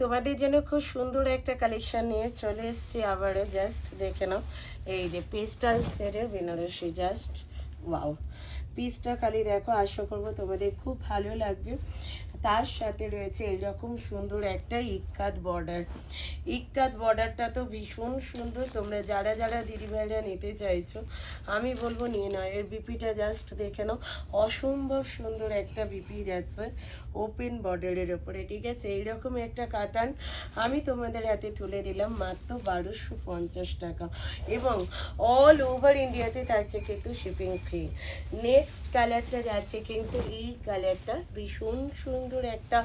তোমাদের জন্য খুব সুন্দর একটা কালেকশন নিয়ে চলে এসেছি আবারও। জাস্ট দেখে নাও, এই যে পেস্টাল শেডের বেনারসি, জাস্ট ওয়াও। পিসটা খালি দেখো, আশা করবো তোমাদের খুব ভালো লাগবে। তার সাথে রয়েছে এইরকম সুন্দর একটা ইক্কাত বর্ডার। ইক্কাত বর্ডারটা তো ভীষণ সুন্দর। তোমরা যারা যারা দিদিভাইরা নিতে চাইছো আমি বলবো নিয়ে নাও। এর বিপিটা জাস্ট দেখে নাও, অসম্ভব সুন্দর একটা বিপি যাচ্ছে ওপেন বর্ডারের ওপরে, ঠিক আছে। এইরকম একটা কাতান আমি তোমাদের হাতে তুলে দিলাম মাত্র 1250 টাকা, এবং অল ওভার ইন্ডিয়াতে থাকছে কিন্তু শিপিং ফ্রি। নেক্সট কালারটা যাচ্ছে কিন্তু এই কালারটা, ভীষণ সুন্দর একটা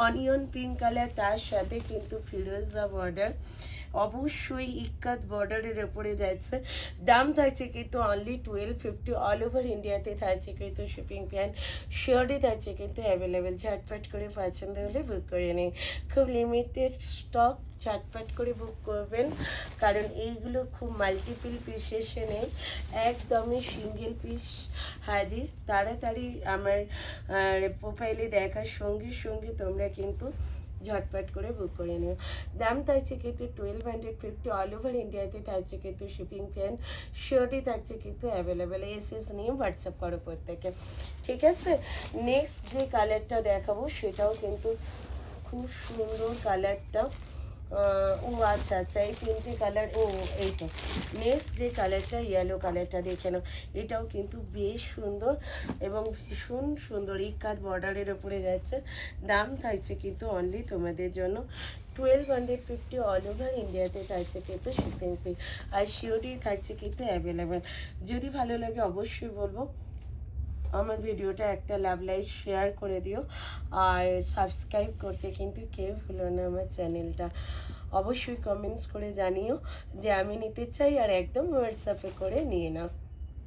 অনিয়ন পিঙ্ক কালার, তার সাথে কিন্তু ফিরোজা বর্ডার, অবশ্যই ইক্কাত বর্ডারের ওপরে যাচ্ছে। দাম থাকছে কিন্তু অনলি 1250। অল ওভার ইন্ডিয়াতে থাকছে কিন্তু শিপিং প্ল্যান শিওরই থাকছে কিন্তু অ্যাভেলেবেল। ঝটপট করে পছন্দ হলে বুক করে নিন, খুব লিমিটেড স্টক, ঝটপট করে বুক করবেন, কারণ এইগুলো খুব মাল্টিপল পিসেসে নেই, একদমই সিঙ্গেল পিস হাজির। তাড়াতাড়ি আমার প্রোফাইলে দেখার সঙ্গে সঙ্গে তোমরা কিন্তু ঝটপট করে বুক করে নিও। দাম থাকছে কিন্তু 1250। অল ওভার ইন্ডিয়াতে থাকছে কিন্তু শিপিং প্ল্যান শিওরটি থাকছে কিন্তু অ্যাভেলেবেল। এসএস নিয়ে হোয়াটসঅ্যাপ করো প্রত্যেকে, ঠিক আছে। নেক্সট যে কালারটা দেখাবো সেটাও কিন্তু খুব সুন্দর কালারটা। ও আচ্ছা আচ্ছা, এই তিনটে কালার, ও এই তো। নেক্সট যে কালারটা ইয়েলো কালারটা দেখে নাও, এটাও কিন্তু বেশ সুন্দর এবং ভীষণ সুন্দর, ইক্কাত বর্ডারের ওপরে যাচ্ছে। দাম থাকছে কিন্তু অনলি তোমাদের জন্য 1250। অল ওভার ইন্ডিয়াতে থাকছে কিন্তু শিপিং ফ্রি, আর সিওডি থাকছে কিন্তু অ্যাভেলেবেল। যদি ভালো লাগে অবশ্যই বলবো আমার ভিডিওটা একটা লাভ লাইক শেয়ার করে দিও, আর সাবস্ক্রাইব করতে কিন্তু কেউ ভুলো না আমার চ্যানেলটা। অবশ্যই কমেন্টস করে জানিও যে আমি নিতে চাই, আর একদম হোয়াটসঅ্যাপে করে নিয়ে নাও।